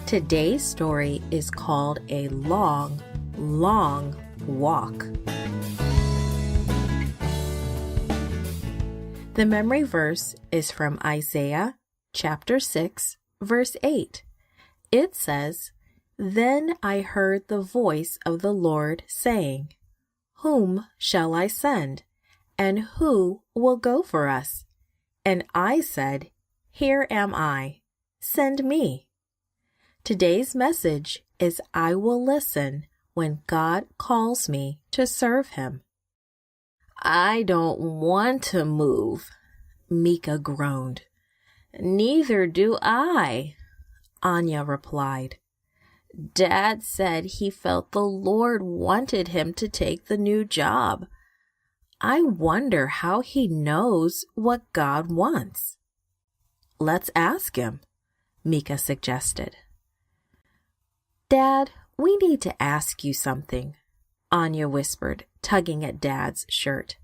Today's story is called A Long, Long Walk. The memory verse is from Isaiah chapter 6, verse 8. It says, "Then I heard the voice of the Lord saying, 'Whom shall I send? And who will go for us?' And I said, 'Here am I. Send me.'" Today's message is I will listen when God calls me to serve Him. "I don't want to move," Mika groaned. "Neither do I," Anya replied. "Dad said he felt the Lord wanted him to take the new job. I wonder how he knows what God wants." "Let's ask him," Mika suggested. "Dad, we need to ask you something," Anya whispered, tugging at Dad's shirt.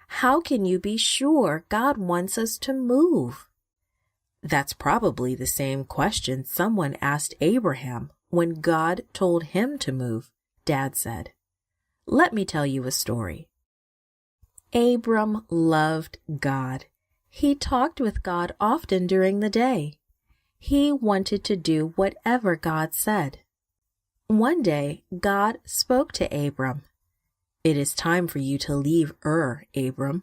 "How can you be sure God wants us to move?" "That's probably the same question someone asked Abraham when God told him to move," Dad said. "Let me tell you a story." Abram loved God. He talked with God often during the day. He wanted to do whatever God said. One day, God spoke to Abram. "It is time for you to leave Ur, Abram.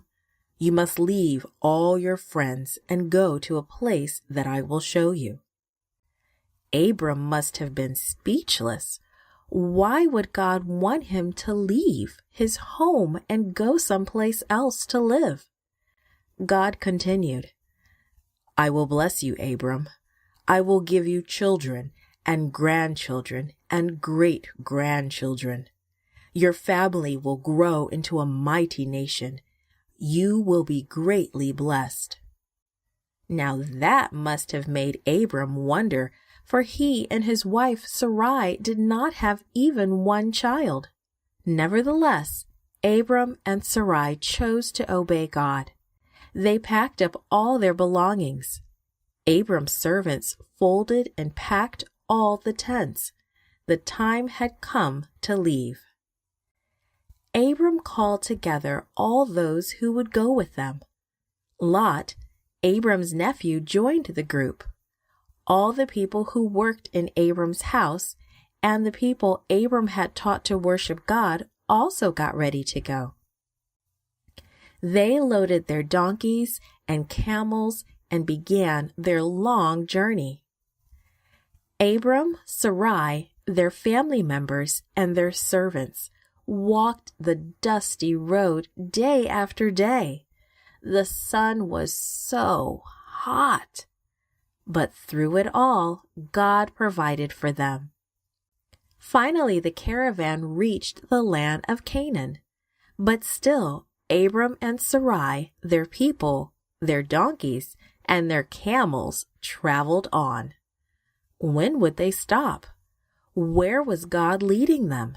You must leave all your friends and go to a place that I will show you." Abram must have been speechless. Why would God want him to leave his home and go someplace else to live? God continued, "I will bless you, Abram. I will give you children and grandchildren and great-grandchildren. Your family will grow into a mighty nation. You will be greatly blessed." Now that must have made Abram wonder, for he and his wife Sarai did not have even one child. Nevertheless, Abram and Sarai chose to obey God. They packed up all their belongings. Abram's servants folded and packed all the tents. The time had come to leave. Abram called together all those who would go with them. Lot, Abram's nephew, joined the group. All the people who worked in Abram's house and the people Abram had taught to worship God also got ready to go. They loaded their donkeys and camels and began their long journey. Abram, Sarai, their family members, and their servants walked the dusty road day after day. The sun was so hot. But through it all, God provided for them. Finally, the caravan reached the land of Canaan. But still, Abram and Sarai, their people, their donkeys, and their camels traveled on. When would they stop? Where was God leading them?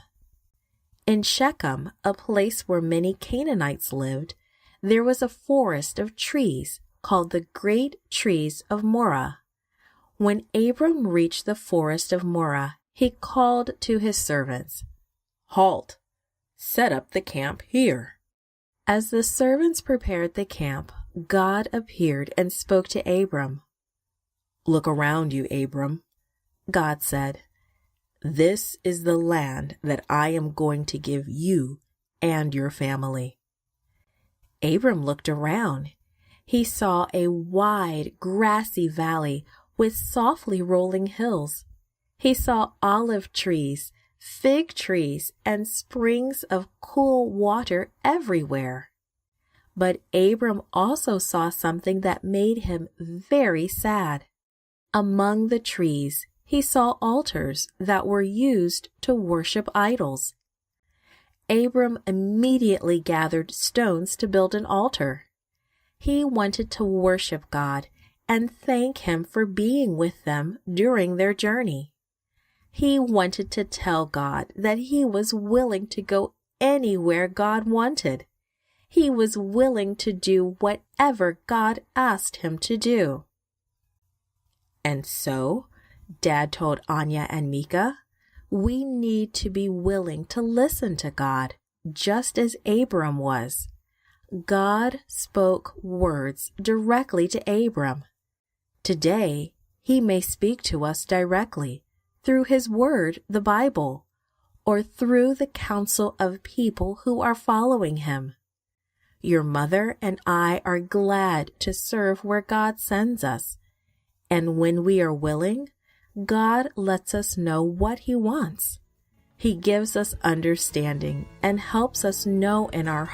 In Shechem, a place where many Canaanites lived, there was a forest of trees called the Great Trees of Moreh. When Abram reached the forest of Moreh, he called to his servants, "Halt! Set up the camp here." As the servants prepared the camp, God appeared and spoke to Abram. "Look around you, Abram," God said. "This is the land that I am going to give you and your family." Abram looked around. He saw a wide, grassy valley with softly rolling hills. He saw olive trees, fig trees, and springs of cool water everywhere. But Abram also saw something that made him very sad. Among the trees, he saw altars that were used to worship idols. Abram immediately gathered stones to build an altar. He wanted to worship God and thank Him for being with them during their journey. He wanted to tell God that he was willing to go anywhere God wanted. He was willing to do whatever God asked him to do. And so, Dad told Anya and Mika. We need to be willing to listen to God, just as Abram was. God spoke words directly to Abram. Today, He may speak to us directly through His Word, the Bible, or through the counsel of people who are following Him. Your mother and I are glad to serve where God sends us, and when we are willing, God lets us know what He wants. He gives us understanding and helps us know in our